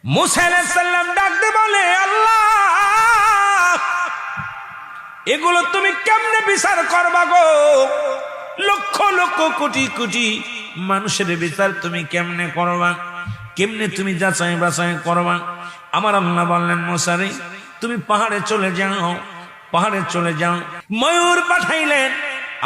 মুসা আলাইহিস সালাম ডাকতে বলে, আল্লাহ, এগুলো তুমি কেমনে বিচার করবা গো? লক্ষ লক্ষ কোটি কোটি মানুষের বিচার তুমি কেমনে করবা? কেমনে তুমি যাচাই বাছাই করবা? আমার আল্লাহ বললেন, মুসা রে, তুমি পাহাড়ে চলে যাও, পাহাড়ে চলে যাও। ময়ূর পাঠাইলেন।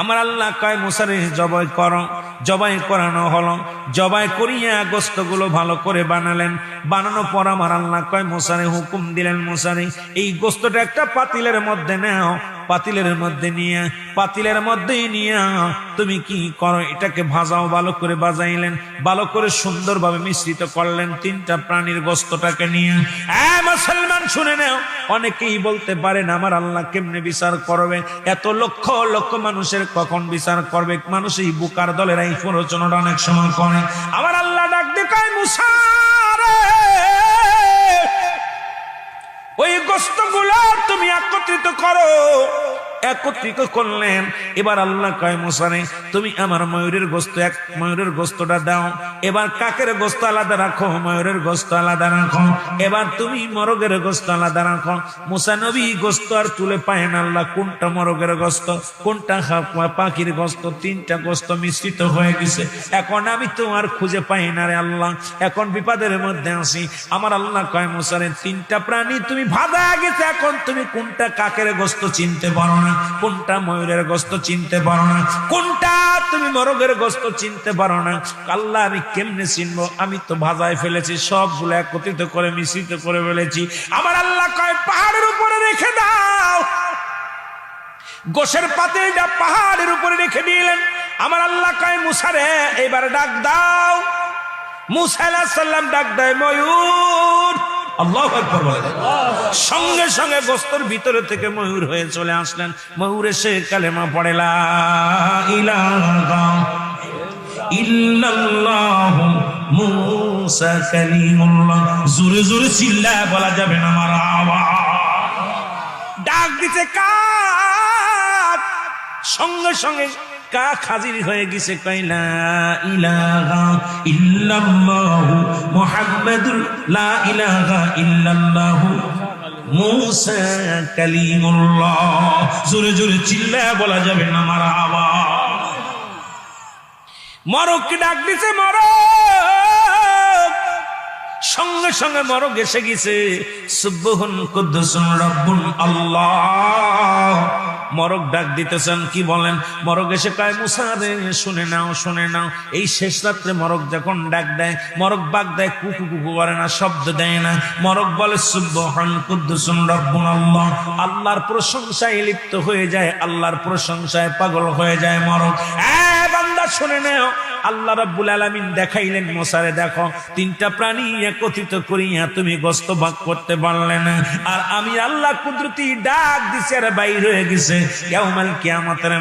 আমার আল্লাহ কয়, মুসা রে, জবাই করো। জবাই করানো হলো। জবাই করিয়া গোস্তগুলো ভালো করে বানালেন। বানানোর পর আমার আল্লাহ কয়, মুসা রে হুকুম দিলেন, মুসা রে, এই গোস্তটা একটা পাতিলের মধ্যে নাও। পাতিলের মধ্যে নিয়ে, পাতিলের মধ্যেই নিয়ে তুমি কি করো, এটাকে ভাজাও। ভালো করে বাজাইলেন, ভালো করে সুন্দরভাবে মিশ্রিত করলেন তিনটা প্রাণীর গোস্তটাকে নিয়ে। মুসলমান শুনে নাও, অনেকেই বলতে পারেন আমার আল্লাহ কেমনে বিচার করবে? এত লক্ষ লক্ষ মানুষের কখন বিচার করবে? মানুষ এই বুকার দলের এই প্ররোচনাটা অনেক সময় করে। আমার আল্লাহ ডাক দিয়ে কয়, মুসা রে, ওই গোস্তগুলো তুমি একত্রিত করো। একত্রিত করলেন। এবার আল্লাহ কয়, মুসা রে, তুমি আমার ময়ূরের গোস্ত, এক ময়ূরের গোস্তটা দাও। এবার কাকের গোস্ত আলাদা রাখো, ময়ূরের গোস্ত আলাদা রাখো। এবার তুমি মরগের গোস্ত আলাদা রাখো। মুসা নবী গোস্ত আর তুলে পায় না। আল্লাহ কোনটা মরগের গোস্ত, কোনটা পাখির গোস্ত, তিনটা গোস্ত মিশ্রিত হয়ে গেছে। এখন আমি তো আর খুঁজে পাই না রে আল্লাহ, এখন বিপদের মধ্যে আছি। আমার আল্লাহ কয়, মুসা রে, তিনটা প্রাণী তুমি ভাজা গেছে, এখন তুমি কোনটা কাকের গোস্ত চিনতে পারো না, কোনটা ময়ূরের গোস্ত চিনতে পারো না, কোনটা তুমি মরগের গোস্ত চিনতে পারো না। আল্লাহ, আমি কেমনে চিনবো? আমি তো ভাজায় ফেলেছি, সবগুলো একত্রিত করে মিশ্রিত করে ফেলেছি। আমার আল্লাহ কয়, পাহাড়ের উপরে রেখে দাও। গোশের পাতিলটা পাহাড়ের উপরে রেখে দিলেন। আমার আল্লাহ কয়, মুসা রে, এবার ডাক দাও। মুসা আলাইহিস সালাম ডাক দেয়, ময়ূর। আল্লাহু আকবার বলে। সঙ্গে সঙ্গে গোস্তর ভিতরে থেকে ময়ূর হয়ে চলে আসলেন। ময়ূর এসে কালেমা পড়ে, লা ইলাহা ইল্লাল্লাহ মুসা কালিমুল্লাহ। জোরে জোরে চিল্লায় বলা যাবে না আমার আওয়াজ। ডাক দিতে কাক, সঙ্গে সঙ্গে কাক হাজির হয়ে গেছে। কইলা ইলাহা ইল্লাল্লাহ মুহাম্মাদুর লা ইলাহা ইল্লাল্লাহ মুসা কালিমুল্লাহ। জোরে জোরে চিল্লায় বলা যাবে না আমার আওয়াজ। মরককে ডাক দিছে, মরক। সঙ্গে সঙ্গে মরক এসে গেছে। সুবহান কুদ্দুসুন রাব্বুন আল্লাহ। মরক ডাক দিতেছেন, কি বলেন? মরক এসে কয়, মুসা রে, শুনে নাও, শুনে নাও। এই শেষ রাত্রে মরক যখন ডাক দেয়, মরক বাগ দেয়, কুকু কুকু করে না, শব্দ দেয় না। মরক বলে, সুবহান কুদ্দুসুন রাব্বুন আল্লাহ। আল্লাহর প্রশংসায় লিপ্ত হয়ে যায়, আল্লাহর প্রশংসায় পাগল হয়ে যায় মরক। বান্দা শুনে নাও, আল্লাহ রাব্বুল আলামিন দেখাইলেন, মুসা রে, দেখো, তিনটা প্রাণী একত্রিত করিয়া তুমি গোস্ত ভাগ করতে পারলে না, আর আমি আল্লাহ কুদরতি ডাক দিছে আর বাইর হয়ে গেছে। ইয়াউমাল কিয়ামতের